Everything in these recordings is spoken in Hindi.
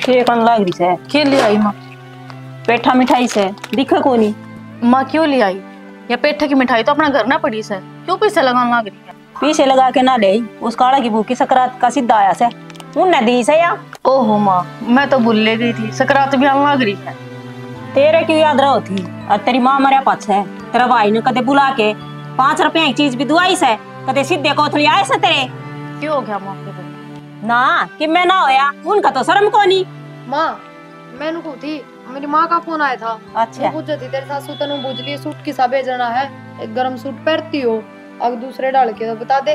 के कन लाग रही से के ले आई माँ? पेठा मिठाई से दिखे को नहीं। माँ क्यों ले आई? या पेठे की मिठाई तो अपना घर ना पड़ी से, क्यों पैसे लगाने लग रही है? पीछे लगा के ना ले, उस काला की भूखी सकरात का सीधा आया से उनने दी से या। ओहो माँ, मैं तो भूल ले गई थी, सकरात भी आने लग रही है। तेरे क्यों याद रहो थी? और तेरी माँ मरे पाछे तेरा भाई ने कदे बुला के 5 रुपए की चीज भी दुआई से, कदे सीधे कोथली आए से तेरे। क्यों हो गया माँ के ना कि मैं ना होया, उनका तो शर्म को नहीं। माँ मैंने को थी, मेरी माँ का फोन आया था। अच्छा पूछ थी तेरे सासू तनु बुझली सूट किसा भेजना है, एक गरम सूट पहनती हो अगर दूसरे डाल के तो बता दे।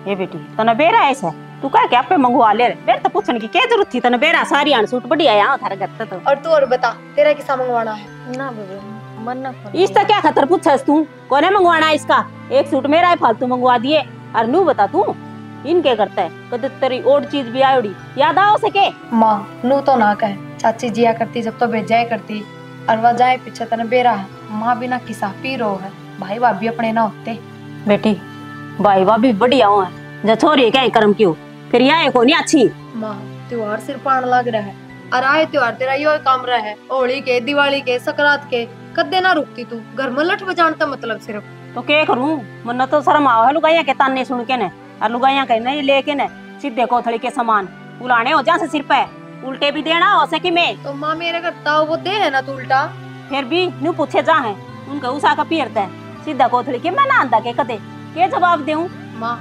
ये बेटी तने बेरा ऐसा तू कह के आपे मंगवा ले, मेरे तो पूछने की क्या जरूरत थी? तने बेरा सारी आन सूट बढ़िया यहाँ थारे घर तो। और तू और बता तेरा किसा मंगवाना है? ना बेबे मन ना कर। इसका क्या खतर पूछस तू? कोने मंगवाना है इसका? एक सूट मेरा है फालतू मंगवा दिए। और नू बता तू इनके करता है कद तेरी और चीज भी आयोड़ी याद आओ सके। माँ नू तो ना कहे, चाची जिया करती जब तो भेजाए करती, और वह जाए पीछे तने बेरा है। माँ बिना किसा पी रो है, भाई भाभी अपने ना होते। बेटी भाई भाभी बढ़िया हो है, जो छोरी क्या कर्म क्यों फिर यहाँ को नहीं अच्छी। माँ त्योहार सिर पान लग रहा है, और आए त्योहार तेरा यो काम रहा है, होली के दिवाली के सकरात के कदे ना रुकती तू घर में लठ बजानता मतलब सिर्फ। तो क्या करूं? मन तो शर्म आओ है लुगाइया के ताने सुन के ने, और लुगाइया के नहीं लेके ने सीधे कोथड़ी के समान उलाने हो जा से सिर पे उल्टे भी देना हो सके मैं। तो माँ मेरे घर ताऊ वो दे है ना तू उल्टा, फिर भी न्यू पूछे जा है उनका उषा का पीरता है सीधा कोथड़ी के मैं ना आंदा के कदे के जवाब देऊं? माँ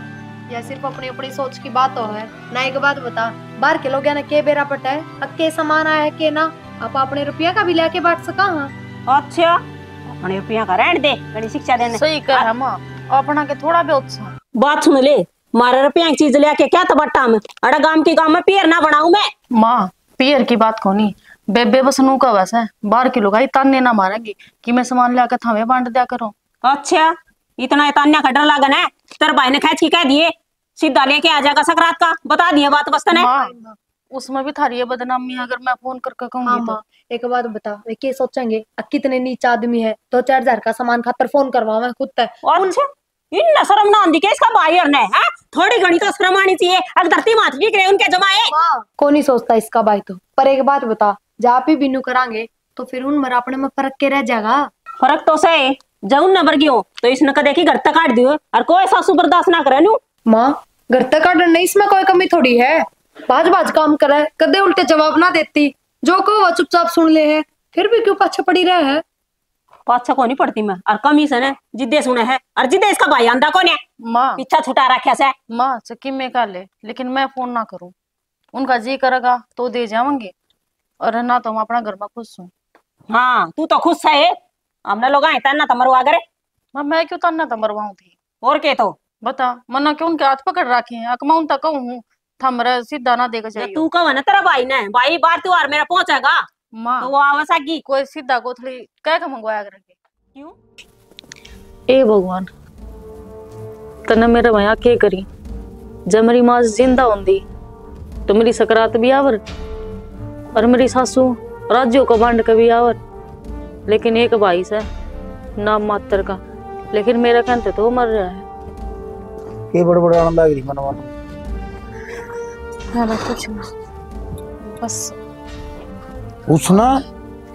यह सिर्फ अपनी अपनी सोच की बात हो है ना। एक बात बता, बाहर के लोग ना के बेरा पटा है अक्के समान आया है के ना, आप अपने रुपया का भी लेके बांट सका। हाँ अच्छा अपने रुपया का रहने दे, बड़ी शिक्षा देने सही कर है माँ, अपना के थोड़ा भी उत्साह। बात सुन ले, मारे रुपया की चीज लेके क्या तबट्टा में अड़ा गांव की गांव में पियर ना बनाऊं मैं। माँ पियर की बात को नहीं, बेबे बस नू का बस है, बाहर की लोग आई ताने ना मारेंगे कि मैं सामान लेकर थामे बांट दिया करो। अच्छा इतना तान्या का डर लागन है? तेरे भाई ने खींच के कह दिए सीधा लेके आ जाएगा सकरात का, बता दिए बात बस तने। माँ उसमें भी थारी है बदनामी अगर मैं फोन करके कहूंगी। हाँ माँ एक बात बता, वे क्या सोचेंगे कितने नीच आदमी है, 2-4 हजार का सामान खातर फोन करवावे खुद तक। अच्छा इन शर्म ना आंदी के इसका भाई और ने है थोड़ी घणी तो शर्म आनी चाहिए। अगर धरती मात भी करे उनके जमाए कौन नहीं सोचता इसका भाई तो। पर एक बात बता, जहाँ भी बिनू करांगे तो फिर उन मर अपने में फर्क के रह जाएगा। फर्क तो सही जऊन नंबर गयो तो इसने कदे की घर तक काट दियो और कोई सासू बर्दाश्त ना करे नु। माँ घर तक काटने नहीं, इसमें कोई कमी थोड़ी है। बाज बाज काम करे कदे उल्टे जवाब ना देती, जो को वो चुपचाप सुन ले है, फिर भी क्यों पाछे पड़ी रहे है। पाछा को नहीं पड़ती मैं और कमी से ने जिद्दे सुने है और जिद्दे इसका भाई आंदा कौन है? माँ पीछा छुटा रखा से। माँ चक्की में कर ले, लेकिन मैं फोन ना करूँ, उनका जी करेगा तो दे जाऊंगी, और ना तो मैं अपना घर में खुश हूँ। हाँ तू तो खुश है, हमने लोग आए ताना तमरवा करे। मैं क्यों ताना तमरवाऊं थी? और के तो बता मना क्यों उनके हाथ पकड़ रखे हैं, अकमाउन तक कहूँ थमरा सीधा ना देगा चाहिए। तू कहो ना तेरा भाई ने भाई बार त्योहार मेरा पहुंचेगा माँ तो वो आवासागी कोई सीधा कोथली कह के मंगवाया करके। क्यों? ए भगवान तने मेरे भैया के करी, जब मेरी माँ जिंदा होंदी तो मेरी सकरात भी आवर और मेरी सासू राज्यों को बांट के भी आवर, लेकिन एक भाई से नाम मात्र का, लेकिन मेरा कहते तो मर रहा है। के बड़े बड़े आनंद आ गई मनवा। हाँ कुछ ना बस उसना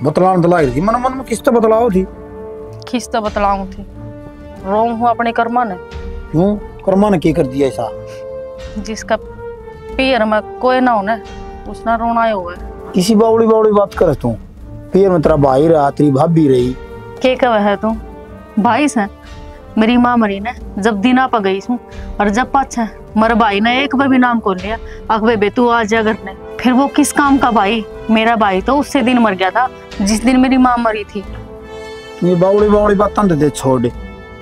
बतलान दलाई थी मन मन में किस तो बतलाओ थी? खींच तो बतलाऊं थी, रोंग हूँ अपने कर्मा ने। क्यों कर्मा ने क्या कर दिया ऐसा? जिसका पियर में कोई ना होने उसना रोना हुआ है। किसी बावड़ी बावड़ी बात कर तू, पियर में तेरा भाई रहा तेरी भाभी रही। के कह है तू भाई से? मेरी माँ मरी ने जब दिना पा गई हूँ, और जब पाछा मर भाई ने एक बार भी नाम को लिया अकबे बे तू आ जा घर ने, फिर वो किस काम का भाई? मेरा भाई तो उससे दिन मर गया था जिस दिन मेरी माँ मरी थी। ये बावड़ी बावड़ी बात दे छोड़,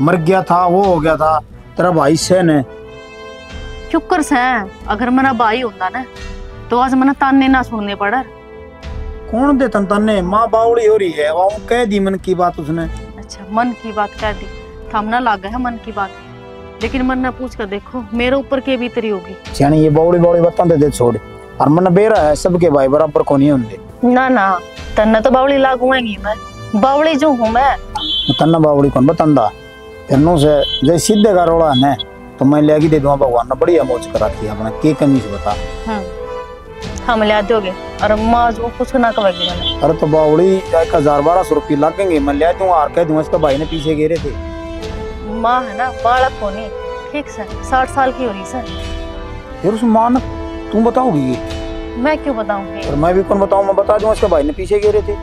मर गया था वो हो गया था तेरा भाई से ने। चुकर से अगर मेरा भाई होता ना तो आज मैंने ताने ना सुनने पड़ा। कौन दे तन्ने? माँ बावड़ी हो रही है, वो कह दी मन की बात उसने। अच्छा मन की बात कह दी, थमना लग है मन की बात, लेकिन मन ने पूछ कर देखो मेरे ऊपर के बीतरी होगी। यानी ये बावड़ी बावड़ी बात दे छोड़, और मन बेरा है सबके भाई बराबर को नहीं होंगे। ना ना तन्ने तो बावड़ी लागूंगी, मैं बावड़ी जो हूँ मैं। तन्ना बावड़ी कौन बतंदा फिर नो से जय सीधे का रोड़ा है तो मैं लेगी दे दूंगा। भगवान ने बढ़िया मौज करा थी अपना, के कमी से बता। हम ले दोगे और माँ जो कुछ ना कहेगी मैंने। अरे तो बावड़ी 1000-1200 रुपये लगेंगे, मैं ले दूँ और कह दूँ इसका भाई ने पीछे गिरे थे। माँ है ना बालक होनी, ठीक से 60 साल की हो रही सर। फिर उस माँ ने तुम बताओगी ये? मैं क्यों बताऊंगी? और मैं भी कौन बताऊँ, मैं बता दूँ इसका भाई ने पीछे गिरे थे।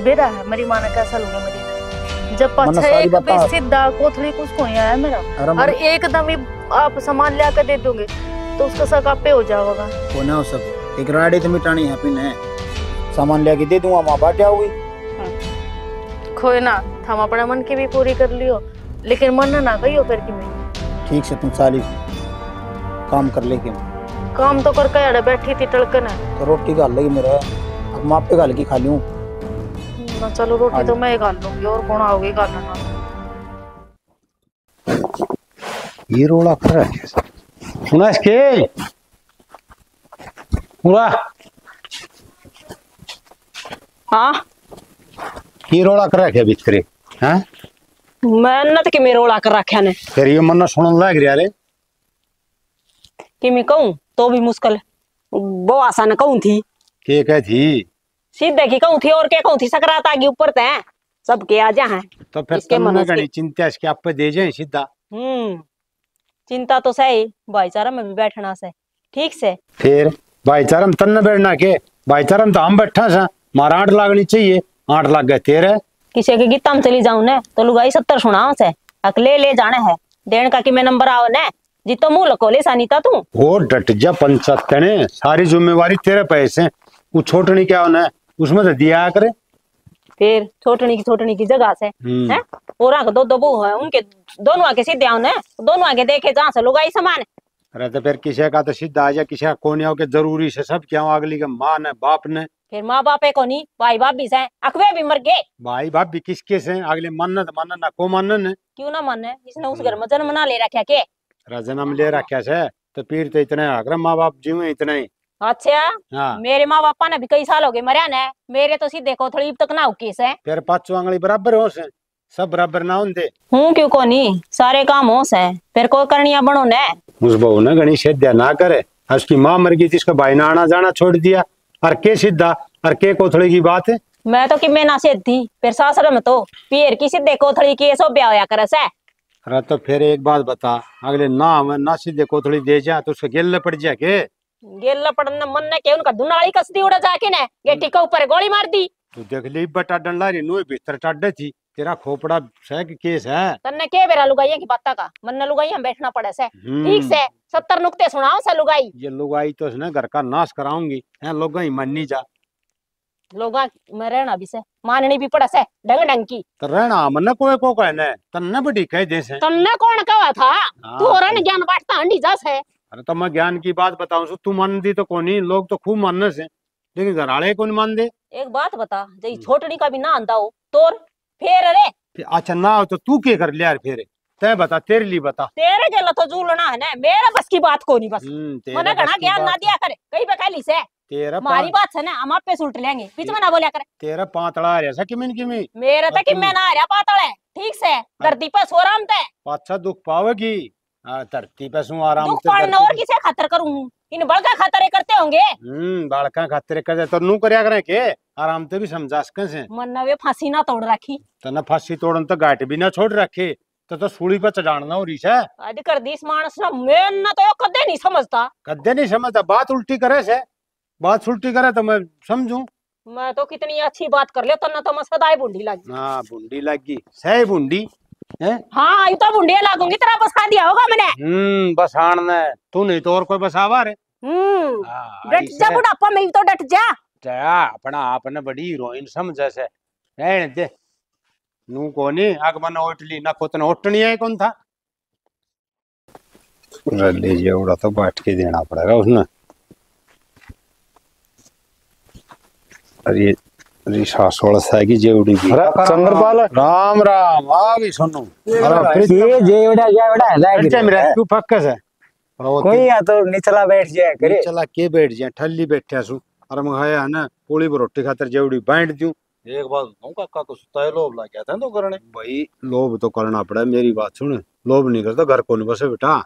बेरा है मेरी माँ ने कैसा लूंगा मेरी, जब मैंने पछे सारी एक बता। भी सीधा कोथली कुछ को नहीं आया मेरा, अरे और एकदम ही आप सामान ले आकर दे दोगे तो उसका शक आप पे हो जाएगा। होना हो सब एक राडे तो मिटानी है पिन है, सामान लेके दे दूंगा, माँ बाटे आओगी। खोए ना हम अपने मन की भी पूरी कर लियो, लेकिन मन ना कहियो फिर की मैं। ठीक से तुम साली काम कर लेके, काम तो करके अड़े बैठी थी टड़कन है। तो रोटी गाल लेगी मेरा, अब माँ पे गाल की खा लूँ ना चलो रोटी तो मैं ही गाल लूंगी, और कौन आओगे गालना। ये रोला कर रहा है सुना इसके पूरा। हाँ ये रोला कर रहा है बिस्तरे हैं, मेहनत के मेरे ओला कर रखा ने फिर ये मन्ना सुनन लग रहा रे कि मैं कहूँ तो भी मुश्किल, वो आसान कहूँ थी के कह थी, सीधे की कहूँ थी और क्या कहूँ थी, सकरात आगे ऊपर तय सब के आ जा है। तो फिर इसके तुमने मनोज के- घनी चिंता इसके आप पे दे जाए सीधा। चिंता तो सही, भाईचारा में भी बैठना से ठीक से। फिर भाईचारा में तन्ने बैठना के, भाईचारा में तो हम बैठा सा, मारा 8 लागनी चाहिए, 8 लाग गए तेरे। किसी के गीता में चली जाऊं ने तो लुगाई 70 सुनाओ से अकले ले जाने है देन का कि मैं नंबर आओ ने जी तो मुंह लकोले सानीता तू वो डट जा पंचायत ने, सारी जिम्मेवारी तेरे पैसे, वो छोटनी क्या होना है उसमें तो दिया करे। फिर छोटनी की जगह से है और आके दो बहू है उनके दोनों आके सीधे आओ ने, दोनों आके देखे जहाँ से लुगाई समान। अरे तो फिर किसी का तो सीधा आ जा, किसी का कोने आओ के जरूरी से सब क्या अगली के माँ ने बाप ने, फिर माँ बाप है कोनी भाई बाप भी से अकवे भी मर गए, भाई बाप भी किसके से अगले मन्नत मानन ना को मानन है। क्यों ना माने, इसने उस घर में जन्म ना ले रखा के। जन्म ले रखा से तो फिर तो इतने अगर माँ बाप जीवे इतने ही। अच्छा हाँ मेरे माँ बापा ने भी कई साल हो गए मरिया ने, मेरे तो सीधे को थोड़ी तक ना केस है। फिर 5 आंगली बराबर हो से, सब बराबर ना होंगे। हूँ क्यों कोनी सारे काम हो से, फिर को करनिया बनो ने। उस बहू ने घनी सीधा ना करे, उसकी माँ मर गई थी, इसका भाई ने आना जाना छोड़ दिया, और के सीधा और के कोथड़ी की बात है। मैं तो कि मैं ना से थी फिर सासर में तो पीर की सीधे कोथड़ी की सो ब्याह होया करे से। अरे तो फिर एक बात बता, अगले ना हमें ना सीधे कोथड़ी दे जा तो उसके गिल्ले पड़ जा के। गेल पड़न मन ने के उनका दुनाली कस दी उड़ा जाके ने गेटी के ऊपर गोली मार दी। तू देख ली बटा डंडा री नुई भीतर टाडे थी, तेरा खोपड़ा से के केस है। तन्ने के बेरा लुगाइया की बात का मन ने लुगाइया बैठना पड़े से ठीक से 70 नुक्ते सुनाओ से लुगाई। ये लुगाई तो इसने घर का नाश कराऊंगी है, लोग ही मन्नी जा लोगा में रहना भी से माननी भी पड़े से ढंग ढंग की। तो रहना मन कोई को कहने तन्ने बड़ी कह दे से। तन्ने कौन कहा था तू हाँ, रन ज्ञान बांटता हंडी जा से। अरे तो मैं ज्ञान की बात बताऊं सु, तू मान दी तो कोनी, लोग तो खूब मानने से, लेकिन घर वाले कौन मान दे। एक बात बता जई छोटनी का भी ना आंदा हो तोर फेर रे अच्छा ना हो तो तू क्या कर लिया फिर, तय बता, तेरे लिए बता। तेरे गेला तो झूलना है ना, मेरे बस की बात को नहीं बस तेरा मने बस घना की ज्ञान ना बात दिया करे कहीं पे कहली से तेरा मारी बात से ना हम आप पे सुलट लेंगे बीच में ना बोलिया करे। तेरा पातला ऐसा किमिन किमी मेरे तक मैं ना आ रहा पातल है ठीक से धरती पे सोराम ते पाछा दुख पावेगी। हाँ, धरती पे सु आराम दुख से पड़ने और किसे खातर करूं, इन बड़का खातर करते होंगे। बालका खातिर कर तो नू करया करे के आराम से भी समझा सके से। मन ने वे फांसी ना तोड़ रखी तना फांसी तोड़न तो गाट भी ना छोड़ रखे, तो सूली पे चढ़ाना हो रही है। आज कर दीस मानस ना मैं ना तो यो कदे नहीं समझता। कदे नहीं समझता, बात उल्टी करे से, बात उल्टी करे तो मैं समझू। मैं तो कितनी अच्छी बात कर ले तना तो मैं सदाई बुंडी लगी। हाँ बुंडी लगी सही बुंडी है। हाँ यू तो बुंडिया लागूंगी तेरा बसा दिया होगा मैंने। बस आने तू नहीं तो और कोई बसावा रे। डट जा बुढ़ापा में तो डट जा। अपना आपने बड़ी हीरोइन समझे से रहने दे, नू कोनी आगमन ओटली ना कोतन ओटनी है कौन था। ले जेवड़ा तो बाट के देना पड़ेगा उसने। अरे सासोड़ की जेवड़ी भी चंद्रपाल राम राम आ भी सुनो। ये जेवड़ा जेवड़ा अच्छा मेरा क्यों फक्कस है कोई या तो निचला बैठ जाए करे चला के बैठ जाए ठल्ली बैठा सु और मैं है ना पूरी रोटी खातर जेवड़ी बांट दूं। एक बात बताऊं काका तो सुताए लोभ लग गया था तो करने भाई लोभ तो करना पड़ा, मेरी बात सुन, लोभ नहीं करता घर को नहीं बसे बेटा।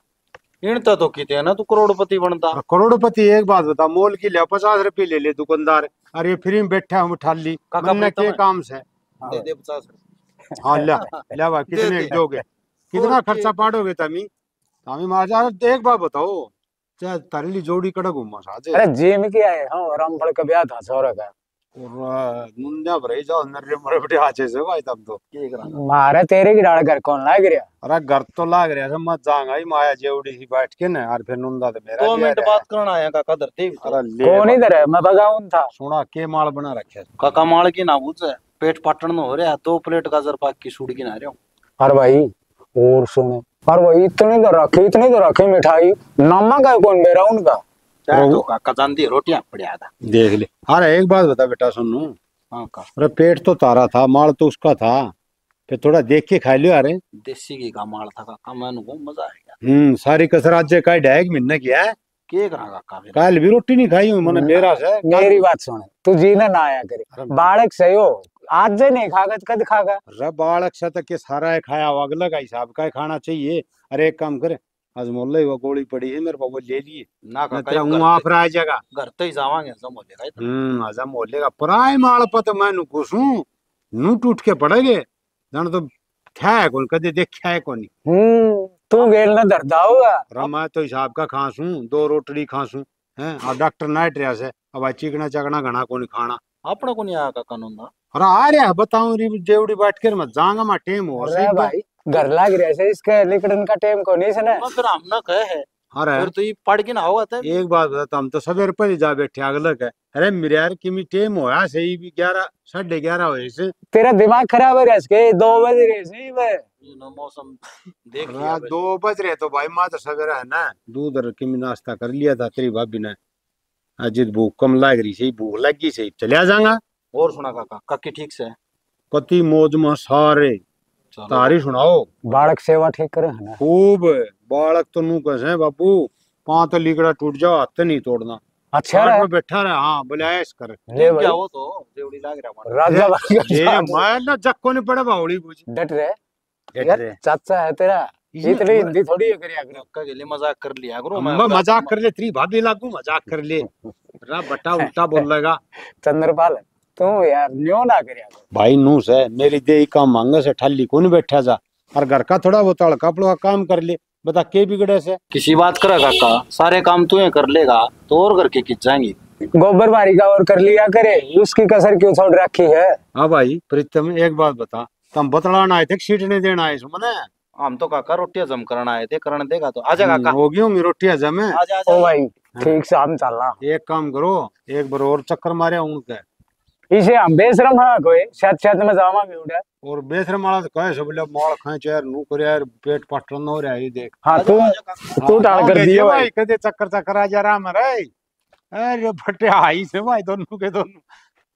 इनता तो किते ना तू करोड़पति बनता। करोड़पति एक बात बता, मोल की ले 50 रुपये ले ले दुकानदार, अरे फ्री में बैठा हम उठा ली काका मन्ने प्रीतम के है। काम से। दे दे 50। हाँ ले भाई कितने दे। दोगे, कितना और खर्चा पाड़ोगे तमी तमी माजा। एक बात बताओ, चाहे तारी ली जोड़ी कड़ा घूमा साजे अरे जिम किया है हाँ रामफल का ब्याह था छोरा का। और मुंडा भरे जाओ नर्रे मरे बड़े आचे से भाई तब तो। मारे तेरे की डाल घर कौन लाग रहा। अरे घर तो लाग रहा है, मत जाऊंगा ही माया जेवड़ी सी बैठ के ना, और फिर नुंदा तो मेरा 2 भी आ मिनट रहा है। बात करना आया काका धरती। अरे ले कौन इधर है मैं बगाऊं था। सुना के माल बना रखे है। काका माल की ना पूछ, पेट पाटन न हो रहा, 2 प्लेट गाजर पाक की सूड़ की ना रहे हो। अरे भाई और सुनो, और भाई इतनी तो रखी मिठाई नमक है कौन बेरा उनका। चाहे तो काका जानती रोटियां पड़िया था। देख ले। अरे एक बात बता बेटा सुनो, हाँ का अरे पेट तो तारा था, माल तो उसका था, फिर थोड़ा देख के खा लियो। अरे देसी घी का माल था काका, मैंने को मजा आएगा। सारी कसर आज का ढाई महीने की है। के करा काका फिर? कल भी रोटी नहीं खाई हूँ मैंने बेरा से। मेरी बात सुन, तू जीना ना आया करे बालक सही हो, आज से नहीं खागा तो कद खागा। अरे बालक से तक के सारा है खाया हुआ, अगला का हिसाब का खाना चाहिए। अरे एक काम करे, आज मोहल्ले वो गोली पड़ी है मेरे पास, वो ले लिए ना मैं काका तेरा हूँ आप रह जाएगा। घर तो ही जावांगे सब हो जाएगा। आजा मोहल्ले का पराय माल पत मैं नु घुसूं नू टूट के पड़ेगे जान तो क्या है कौन कदे देखा है कौन। तू गेल ना दर्दा होगा। अरे मैं तो हिसाब का खासूं, 2 रोटड़ी खासूं हैं। अब डॉक्टर नाइट रहा से, अब चिकना चकना घना को नहीं खाना। अपने को नहीं आया काका नंदा। अरे आ रहा बताऊं री जेवड़ी बैठ कर मत जाऊंगा मैं टेम हो अरे भाई घर लाग रहा है इसका लिकड़न का टाइम को नहीं सुना। मैं फिर हमने कहे है अरे फिर तो ये पढ़ के ना होगा था। एक बात बता, हम तो सवेरे पर जा बैठे अगलक है। अरे मेरे यार किमी टेम होया सही भी 11 11:30 हो से। तेरा दिमाग खराब है इसके 2 बज रहे सही में। मौसम देख लिया रात 2 बज रहे तो भाई माँ तो सवेरा है ना, दूध और किमी नाश्ता कर लिया था तेरी भाभी ने। अजित भूख कम लग रही सही, भूख लगी सही चलिया जाऊंगा। और सुना काका काकी ठीक से कति मौज में सारे तारी सुनाओ। बालक सेवा ठीक करे है ना खूब बालक तो नू कैसे बाबू, 5 लीकड़ा टूट जाओ हाथ नहीं तोड़ना। अच्छा में रहा बैठा रहे, हाँ बोले ऐस कर ले भाई क्या हो तो देवड़ी लाग रहा राजा ये मैं ना जक्को नहीं पड़ा बावड़ी बुझ डट रहे डट यार, रहे। चाचा है तेरा इतनी हिंदी थोड़ी है करे अगर काका के लिए मजाक कर लिया करो। मैं मजाक कर ले, तेरी भाभी लागू मजाक कर ले रा बटा उल्टा बोल लेगा। चंद्रपाल तू यार न्यो ना करे भाई नू से मेरी दे काम मांगे से ठाली कौन बैठा जा, और घर का थोड़ा बहुत हल्का फुल्का काम कर ले। बता के बिगड़े से किसी बात करा काका, सारे काम तू कर लेगा तो और करके खिंच जाएंगी। गोबर बारी का और कर लिया करे, उसकी कसर क्यों छोड़ रखी है। हाँ भाई प्रीतम एक बात बता, तुम बतलाना आए थे सीट नहीं देना आए मैंने। हम तो काका रोटियां जम करना आए थे, करने देगा तो आजा काका। होगी होंगी रोटियां जमे। आजा ओ आजा। भाई ठीक से हम चलना। एक काम करो, एक बार और चक्कर मारे उनके इसे हम बेशरम हाँ कोई शायद में जावांगे उड़ा। और बेसर माला तो कहे सब बोले माल खाए यार नू करे यार पेट पटन हो रहा है ये देख। हाँ तू टाल कर दियो भाई। कदे चक्कर चक्कर आ जा रहा मेरे। अरे फटे आई से भाई दोनों के दोनों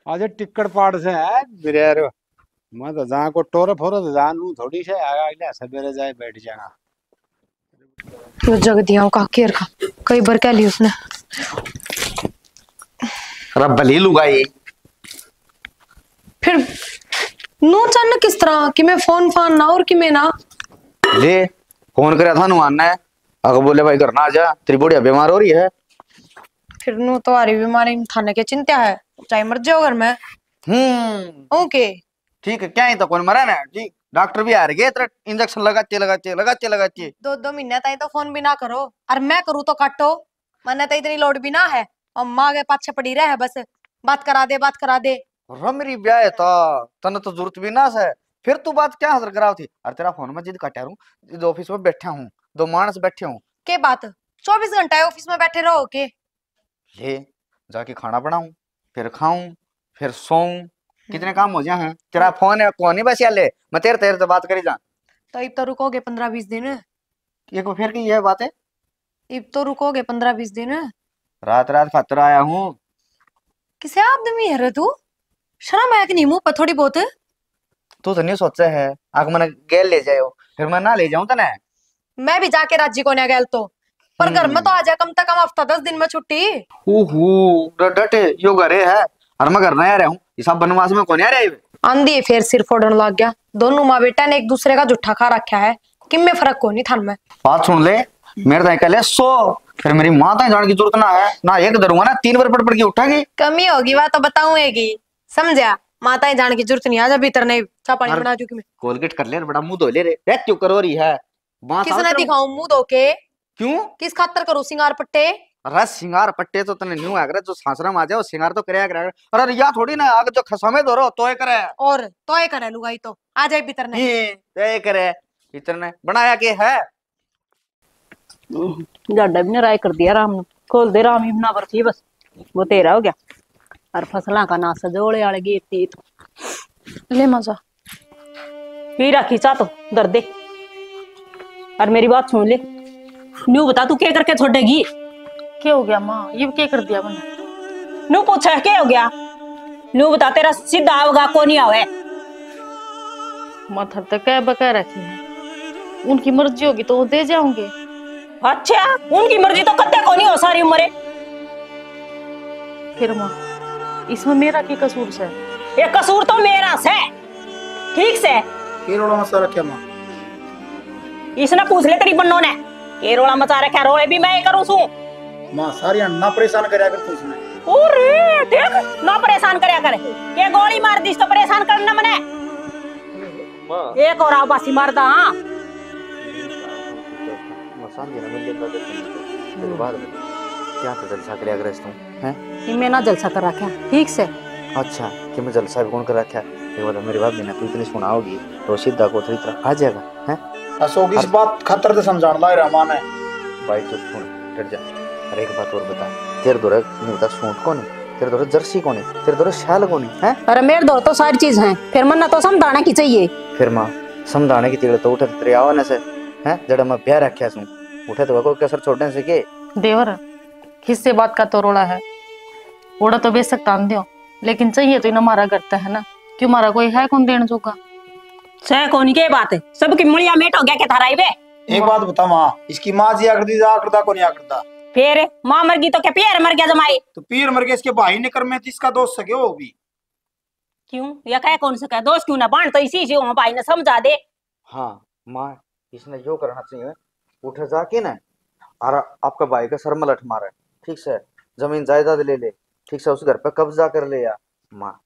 आज टिक्कड़ पाड़ से है मेरे यार। मैं तो जहाँ को टोरे फोरे तो जहाँ नू थोड़ी से आगा सवेरे जाए बैठ जाना। यो जग दिया का केर का कई बार कह ली उसने। रब्बली लुगाई फिर नो चन्न किस तरह कि मैं फोन फान ना और कि मैं ना ले फोन करे था नुआना है, अगर बोले भाई घर ना आ जा तेरी बुढ़िया बीमार हो रही है। फिर नो तो आरी बीमारी थाने के चिंता है, चाहे मर जाओ घर में। ओके ठीक है, क्या ही तो कौन मरा ना जी, डॉक्टर भी आ रहे तेरा इंजेक्शन लगाते लगाते लगाते लगाते। 2 महीने ताई तो फोन भी ना करो, और मैं करूँ तो काटो। मैंने तो इतनी लोड भी ना है, और माँ के पाछे पड़ी रहे बस बात करा दे बात करा दे। मेरी ब्याह है तो तने तो जरूरत भी ना है, फिर तू बात क्या हजर कराव थी। अरे तेरा फोन में जिद काटा रू, जिद ऑफिस में बैठा हूँ, 2 मानस बैठे हूँ। के बात 24 घंटा ऑफिस में बैठे रहो के। ले जाके खाना बनाऊं, फिर खाऊं, फिर सोऊं, कितने काम हो जाए हैं। तेरा फोन है कौन ही बस ले, मैं तेरे तेरे से बात करी जा। तो इब तो रुकोगे 15-20 दिन। ये को फिर की ये बात है, इब तो रुकोगे 15-20 दिन। रात रात खातर आया हूँ। किसे आदमी है रे तू, शर्म है कि नहीं मुंह पर थोड़ी बहुत। तू तो नहीं सोचा है आग मैंने गेल ले जाओ, फिर मैं ना ले जाऊं तो ना। मैं भी जाके राजी को नहीं गया तो, पर घर में तो आ जाए कम से कम हफ्ता 10 दिन में छुट्टी। डटे यो घरे है, और मैं घर ना आ रहा हूँ, ये सब बनवास में कौन आ रहा है। आंधी फिर सिर फोड़न लग गया, दोनों माँ बेटा ने एक दूसरे का जुट्ठा खा रखा है, किम में फर्क को नहीं थान में। बात सुन ले, मेरे तो कल 100 फिर मेरी माँ तो जाने की जरूरत ना है ना, एक धरूंगा ना 3 बार पड़ के उठाएगी। कमी होगी वह तो बताऊंगी, समझा? माताएं जाने की जरूरत नहीं, आजा भीतर नहीं चा पानी बना चुकी मैं। कोलगेट कर ले, बड़ा मुंह धो ले रे, क्यों करो रही है किसने दिखाऊं मुंह धो के? क्यों? किस खातर करूं सिंगार पट्टे? अरे सिंगार पट्टे तो तने न्यू आगरा जो सासरा में आ जाओ सिंगार तो करे आगरा। अरे या थोड़ी ना आगे जो खसमे दो रो तोय करे और तोय करे लुगाई तो आ जाए भीतर नहीं तय करे भीतर ने बनाया के है। जाडा भी ने राय कर दिया राम ने, खोल दे राम ही बना बरती बस, वो तेरा हो गया। और फसला का ना सजोले वाले गीत तीत ले मजा पी रखी चा तो दर्द दे। और मेरी बात सुन ले, न्यू बता तू क्या करके छोड़ेगी? क्या हो गया माँ, ये क्या कर दिया मैंने? न्यू पूछा है क्या हो गया? न्यू बता तेरा सीधा आवगा को नहीं आवे? माथर तक कह बकह रखी है, उनकी मर्जी होगी तो वो दे जाऊंगे। अच्छा उनकी मर्जी तो कत्ते को नहीं हो सारी उम्र। फिर माँ इसमें मेरा क्या कसूर से? ये कसूर तो मेरा से, ठीक से। केरोड़ा मसा रखा माँ, इसने पूछ ले तेरी बन्नों ने केरोड़ा मचा रखा, रोए भी मैं करूं सू माँ सारी ना परेशान करया कर तुझने। ओरे देख ना परेशान करया करे, के गोली मार दी तो परेशान करना मने। एक और आवासी मारदा। हां मसान देना मिल लेता तो बाद में क्या तो जलसा करे अगर तुम हैं कि मैं ना जलसा कर रखा, ठीक से। अच्छा कि मैं जलसा भी कौन कर रखा ये वाला मेरी बात देना, तू इतनी सुनाओगी तो सीधा को थोड़ी तरह आ जाएगा हैं। अशोक इस बात खतर से समझाने ला रहा माने भाई तो सुन डर जा। अरे एक बात और बता, तेरे दौरे नहीं बता सूट कौन है, तेरे दौरे जर्सी कौन है, तेरे दौरे शाल कौन है? अरे मेरे दौर तो सारी चीज है, फिर मन तो समझाने की चाहिए। फिर मां समझाने की तेरे तो उठे तेरे आवाने से हैं जड़ा मैं ब्याह रखा सू उठे तो कोई कसर छोड़ने से के देवर किससे बात का तो रोड़ा है, ओड़ा तो बेशक तान दियो लेकिन चाहिए तो इन्हें मारा करता है ना, क्यों मारा कोई है कौन देने जोगा? सह कौन के बात है, सबकी मुड़िया मेट हो गया के थाराई बे। एक बात बता माँ, इसकी माँ जी आकृति आकृता को नहीं आकृता, फिर मां मर गई तो क्या पियर मर गया जमाई? तो पीर मर गया इसके भाई ने कर में इसका दोस्त सके वो भी क्यों या कह कौन सका दोस्त क्यों ना बांट तो इसी से वहां भाई ने समझा दे। हाँ माँ इसने जो करना चाहिए उठे जाके ना और आपका भाई का सर में लठ मारे, ठीक से जमीन जायदाद ले ले, ठीक से उस घर पे कब्जा कर ले यार। माँ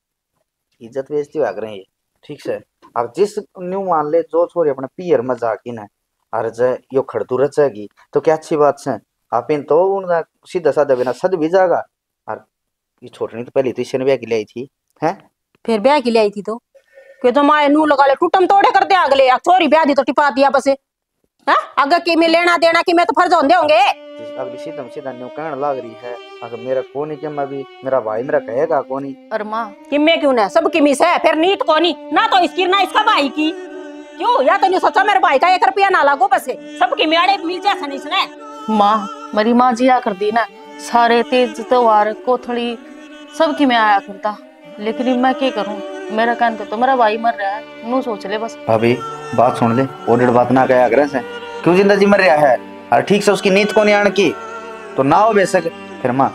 इज्जत बेइज्जती हो रही है, ठीक से। और जिस न्यू मान ले जो छोरी अपने पियर में जाके ना और जय यो खड़तू रचेगी तो क्या अच्छी बात से आप इन तो उन सीधा साधा बिना सद भी जाएगा। और ये छोटनी तो पहले तो इसने ब्याह की लाई थी हैं, फिर ब्याह की ले आई थी तो कि तो माए नू लगा ले टूटम तोड़े कर दे अगले छोरी ब्याह दी तो टिपा दिया बस है। अगर कि मैं लेना देना कि मैं तो फर्ज होंगे होंगे। अगली सीधा सीधा न्यू कहने लग रही है अगर मेरा कोनी के मैं भी मेरा भाई मेरा कहेगा कोनी। और माँ कि मैं क्यों ना सब की मिस है फिर नीत कोनी ना तो इसकी ना इसका भाई की क्यों या तो नहीं सोचा मेरे भाई का 1 रुपया ना लागो बस सब की मेड़े मिल जाए इसने। माँ मेरी माँ जिया कर दी ना, सारे तेज त्योहार कोथड़ी सबकी मैं आया करता, लेकिन मैं क्या करूं, मेरा कहते तो मेरा भाई मर रहा है, नू सोच ले बस। अभी बात सुन ले ओडेड बात ना कहे अग्रह से क्यों जिंदगी मर रहा है और ठीक से उसकी नीत को नहीं आने की तो ना हो बेशक फिर माँ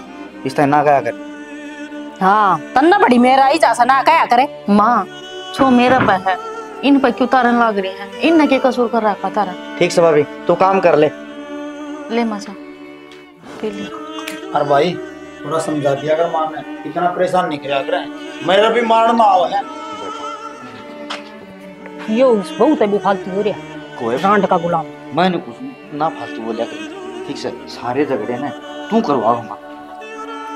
इस तरह ना कहा कर। हाँ तन्ना बड़ी मेरा ही जा ना कहा करे। माँ छो मेरा पे है इन पे क्यों तारन लग रही है, इन के कसूर कर रखा तारा। ठीक से भाभी तू काम कर ले मजा पी ले। अरे भाई थोड़ा समझा दिया अगर माँ ने इतना परेशान नहीं किया करे, मेरा भी मारना आवा है। यो बहुत अभी फालतू हो रहा कोई रांड का गुलाम। मैंने कुछ ना फालतू बोलिया कर, ठीक से सारे झगड़े ना तू करवाओ माँ।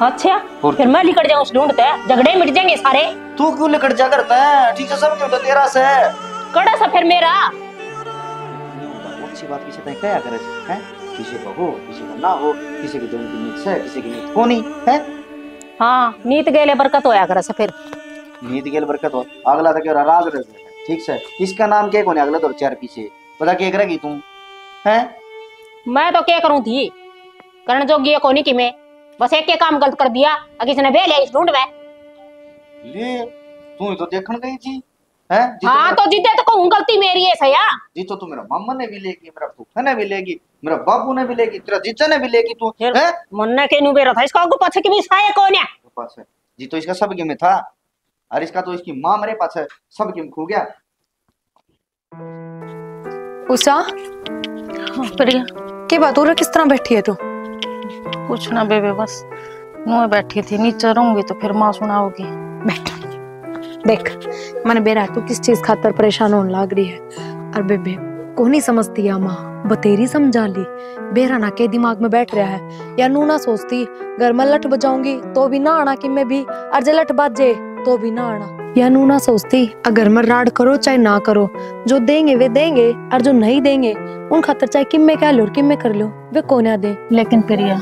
अच्छा फिर मैं लिकड़ जाऊं उस ढूंढते झगड़े मिट जाएंगे सारे। तू क्यों लिकड़ जा करता है, ठीक से सब क्यों तो तेरा से कड़ा सा फिर मेरा अच्छी बात किसी क्या करे हैं, किसी को हो किसी को ना हो, किसी की जमीन की नीत है किसी की नीत होनी है। हाँ नीत गेले बरकत होया करे से फिर नीत गेल बरकत हो अगला तक राज रह ठीक से इसका नाम क्या कोने अगला दो चार पीछे पता क्या करेगी तू हैं। मैं तो क्या करूं थी करण जोगी कोनी की मैं बस एक के काम गलत कर दिया किसी ने बे लिया इस ढूंढ में ले तू तो देखण गई थी हैं। हाँ तो जीते तो कहूं गलती मेरी है सया जी तो मेरा मामा ने भी लेगी मेरा फूफा ने भी लेगी मेरा बाबू ने भी लेगी तेरा जीजा ने भी लेगी तू हैं। मुन्ना के नु बेरा था इसका आगू पाछे की भी साया कौन है पास है जी तो इसका सब गेम में था और इसका तो इसकी मां मेरे पास है सब गेम खो गया। उषा हाँ, बढ़िया क्या बात हो रहा, किस तरह बैठी है तू? कुछ ना बेबे, बस मुँह बैठी थी, नीचे रहूंगी तो फिर माँ सुनाओगी। बैठ देख, मैंने बेरा तू किस चीज खातर परेशान होने लग रही है। और बेबे को नहीं समझती है माँ, बतेरी समझा ली। बेरा ना के दिमाग में बैठ रहा है, या नू ना सोचती घर में लठ बजाऊंगी तो भी ना आना कि मैं भी, और जे लठ बाजे तो भी ना आना। या नू ना सोचती अगर मैं राड करो चाहे ना करो, जो देंगे वे देंगे और जो नहीं देंगे उन खातर चाहे किम में कह लो किम में कर लो, वे कोन्या दे। लेकिन प्रिया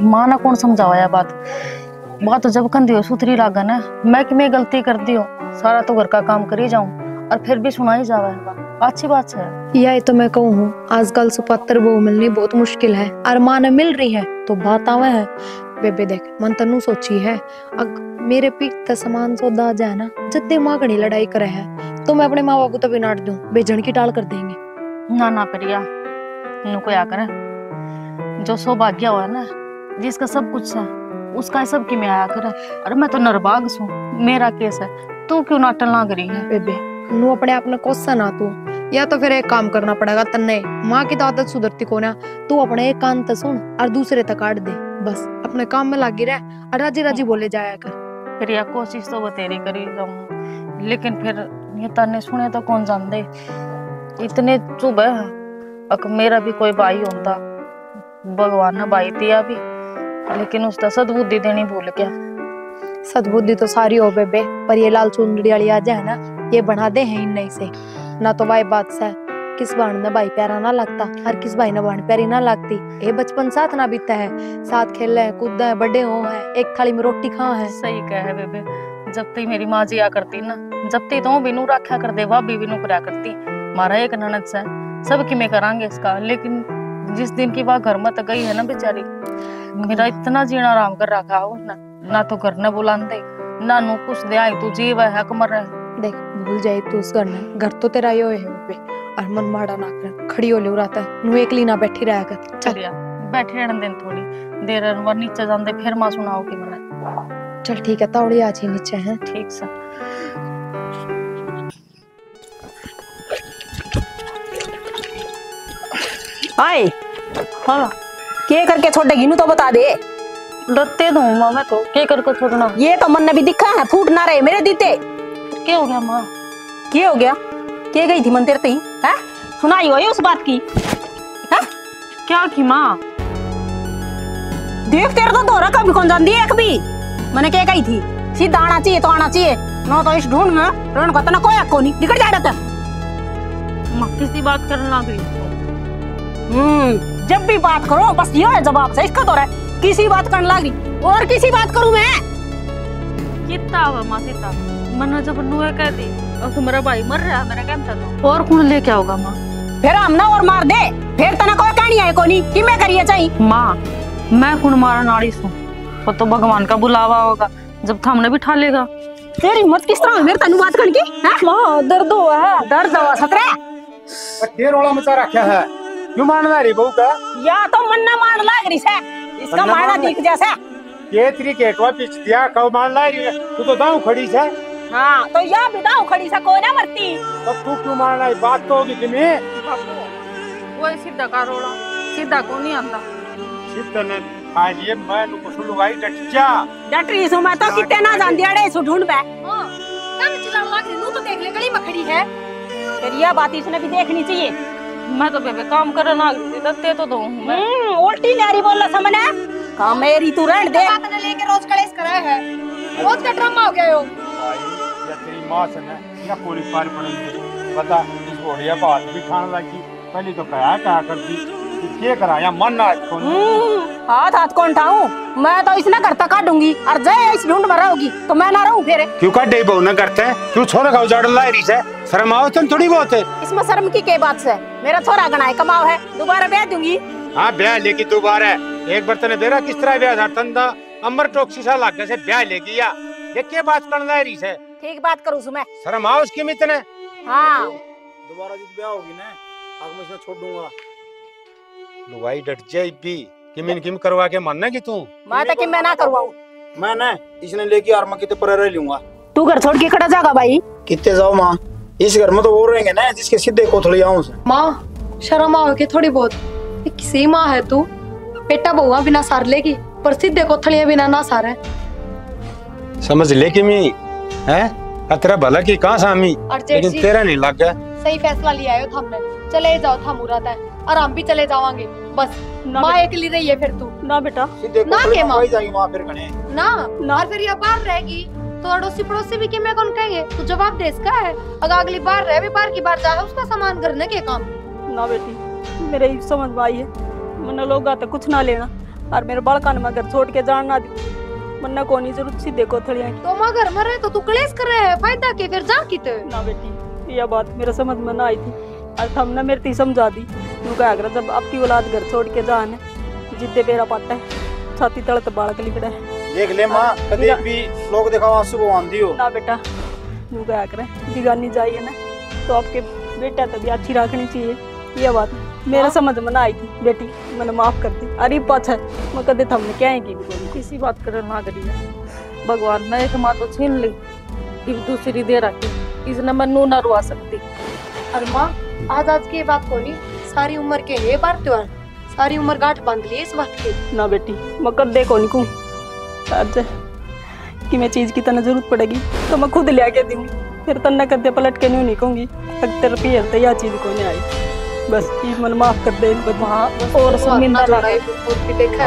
माँ ना कौन समझावा बात तो जब कंदी हो सुथरी लागन है। मैं कि मैं गलती कर दी हो, सारा तो घर का काम करी जाऊं और फिर भी सुना ही जावा है। अच्छी बात है। यही तो मैं कहूँ हूँ, आजकल सुपात्र बहू मिलनी बहुत मुश्किल है, और माँ ने मिल रही है तो बात आवा है। बेबे देख, मन तनु सोची है अग मेरे पीठ ते समान सौदा जाए ना, जद्दे माँ घड़ी लड़ाई करे है तो मैं अपने माँ बापू तभी नाट दूं, बेजन की टाल कर देंगे। ना ना प्रिया, नु को या करे जो सौभाग्य हुआ ना, जिसका सब कुछ है उसका सब की में आया करे। अरे मैं तो नरबाग हूँ, मेरा केस है, तू क्यों नाटल ना करी है? बेबे नू अपने आप ने क्वेश्चन आ तू, या तो फिर एक काम करना पड़ेगा तन्ने, माँ की तो आदत सुधरती को ना, तू अपने एक कान तक सुन और दूसरे तक काट दे, बस अपने काम में लगी रह और राजी राजी बोले जाया कर। प्रिया कोशिश तो बतेरी करी जाऊं, लेकिन फिर ये तन्ने सुने तो कौन जान दे। इतने चुभ है, अक मेरा भी कोई भाई होता, भगवान ने भाई दिया भी, लेकिन उसका सद्बुद्धि देनी भूल गया। सद्बुद्धि तो सारी हो बेबे, पर ये लाल चुनरी वाली आज है ना, ये बना दे हैं इन नहीं से ना। तो भाई बात से किस बाण ने भाई प्यारा ना लगता और किस भाई ने बाण प्यारी ना लगती। ये बचपन साथ ना बीता है, साथ खेल है कूद है, बड़े हो है, एक थाली में रोटी खा है। सही कह है बेबे, जब तक मेरी माँ जिया करती ना, जब तक तो बिनू रखा कर दे, भाभी बिनू करा करती। मारा एक ननद से सब कि मैं करांगे इसका, लेकिन जिस दिन की बात घर में तो गई है ना बेचारी, मेरा इतना जीना आराम कर रखा हो ना तो घर ने बुलाते ना नू कुछ दे आई, तू जीव है कमर है। देख भूल जाए तू उस घर तो तेरा यो है बेबे, और मन माड़ा ना कर, खड़ी हो ले रहता है, नू एकली ना बैठी रहा कर। चलिया बैठे रहने दिन थोड़ी देर नीचे जाते फिर माँ सुनाओगी मेरा। चल ठीक है, तावड़ी आज ही नीचे है। ठीक से हाय हाँ, के करके छोड़ेगी नू तो बता दे। डरते दूंगा मैं तो, क्या करके छोड़ना। ये तो मन ने भी दिखा है, फूट ना रहे मेरे दीते। क्या हो गया माँ? क्या हो गया? के गई थी मन तेरे ही है? सुनाई हो उस बात की है? क्या की माँ? देख तेरे तो दोहरा कभी कौन जानती है, कभी मैंने क्या कही थी, सीधा आना चाहिए तो आना चाहिए ना, तो इस ढूंढ में रण का तना कोई को नहीं निकल जाता। माँ किसी बात करने लग गई। जब भी बात करो बस ये है जवाब से, इसका तो है किसी बात करने लगी, और किसी बात करूं मैं? कितना हुआ माँ सीता, मना जब नुए कहती और तुम्हारा भाई मर रहा है, मेरा क्या था तो और कौन लेके आओगा माँ? फिर हम ना और मार दे, फिर तना कोई कहानी है कोनी कि मैं करिए चाहिए। माँ मैं कौन मारा नाड़ी सू, वो तो भगवान का बुलावा होगा, जब थामने बिठा लेगा। तेरी हिम्मत किस तरह मेरे तनु बात करके? माँ दर्द हुआ है, दर्द हुआ सतरे ढेर रोला मचा रखा है, क्यों मारना रही बहू का? या तो मन्ना मार लाग रही है, इसका मारना दिख जैसा के तरीके को पीछ दिया, कब मान ला रही है? तू तो दाऊ खड़ी है। हाँ तो या बिदाऊ खड़ी सा कोई ना मरती। तब तू क्यों मारना है? बात तो होगी तुम्हें। वो सीधा का रोड़ा, सीधा को नहीं आता। सीधा ने आज ये मैं नु कुछ लुगाई डटिया। डटरी सो मैं तो कितने ना जान दियाड़े सो ढूंढ पे। हां कम चिल्लाने लग रही, नू तो देख ले गली में खड़ी है। फिर यह बात इसने भी देखनी चाहिए। मैं तो बेबे काम करने आ गई, दत्ते तो दो मैं। उल्टी नारी बोलना समझ है? काम मेरी तू रहने दे। बात ने लेके रोज कलेश कराया है, रोज का ड्रामा हो गया यो। भाई या तेरी मां से ना या पूरी पार पड़ेगी, बता इस घोड़िया बात भी खाने लगी, पहले तो क्या करती, क्या करा या मन ना कौन? हाथ कौन उठाऊं? मैं तो इसने घर तक काटूंगी, और जय इस ढूंढ में रहोगी तो मैं ना रहूं फिर। क्यों काटे बहु ना करते हैं? क्यों छोरा का उजाड़ ला रही है? शर्म आओ तुम थोड़ी बहुत है। इसमें शर्म की क्या बात है? मेरा छोरा गना है, कमाओ है, दोबारा ब्याह दूंगी। हाँ ब्याह लेगी दोबारा, एक बार तने बेरा किस तरह ब्याह था तंदा अमर टोक्सी सा लागे से ब्याह लेगी या ये क्या बात करना रही है? ठीक बात करूं सुमे। शर्म आओ उसके में तने। हाँ दोबारा जिस ब्याह होगी ना आग में इसे छोड़ दूंगा। लुगाई डट जाए भी किम करवा के मानना कि तू? मैं तो कि मैं ना करवाऊं। मैं ना इसने लेके यार मैं कितने पर रह लूंगा। तू घर छोड़ के खड़ा जागा भाई? कितने जाओ माँ, इस घर में तो वो रहेंगे ना जिसके सीधे कोथली आऊं से। माँ शर्म आओ के थोड़ी बहुत, किसी माँ है तू, बेटा बहुआ बिना सार लेगी पर सीधे कोथलियां बिना ना सारे। समझ ले कि मैं है तेरा भला की कहाँ सामी, लेकिन तेरा नहीं लग गया। सही फैसला लिया है हमने, चले जाओ था मुराद है और हम भी चले जावांगे। बस माँ अकेली रही है फिर तू ना बेटा ना के माँ जाएगी माँ फिर कने ना और फिर ये बाहर रहेगी तो अड़ोसी पड़ोसी भी कि मैं कौन कहेंगे, तू जवाब दे इसका है। अगर अगली बार रहे भी बार की बार जाए उसका सामान करने के काम ना बेटी मेरे ही समझ में आई है। मन्ना लोग आते कुछ ना लेना और मेरे बालकान में घर छोड़ के जान ना दी। मन्ना को नहीं जरूरत सी देखो थड़िया की तो माँ घर में रहे तो तू क्लेश कर रहे है फायदा के फिर जा की ना बेटी यह बात मेरे समझ में ना आई थी और हमने मेरे ती समझा दी। तू क्या अगर जब आपकी औलाद घर छोड़ के जाने जिद्दे बेरा पाटा है छाती तड़त बालक लिखड़ा है। देख ले माँ कभी भी लोग देखा आंसू को आंधी हो ना बेटा तू क्या करे बिगानी जाइए ना तो आपके बेटा तो भी अच्छी रखनी चाहिए। यह बात मेरे समझ में ना आई थी बेटी, मैंने माफ कर दी। अरे पाछा मैं कदे थमने क्या है की किसी बात कर ना करी भगवान ने एक माँ तो छीन ली एक दूसरी दे रखी, इसने मनु ना रुआ सकती। अरे माँ आज की बात को नहीं, सारी उम्र के ये बार त्योहार सारी उम्र गांठ बांध ली इस बात की। ना बेटी मैं कदे को नहीं कहूँ आज कि मैं चीज की तना जरूरत पड़ेगी तो मैं खुद ले आके दूंगी, फिर तन्ना कदे पलट के नहीं कहूंगी अगर तेरे पे तो यह चीज को नहीं आई। बस ये मन माफ कर दे और शर्मिंदा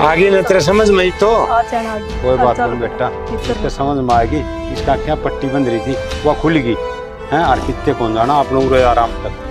आगे न तेरे समझ में आई तो अच्छा कोई बात नहीं बेटा, इसके समझ में आएगी। इसका क्या पट्टी बंद रही थी वो खुल गई है और कितने कौन जाना आप लोग आराम कर।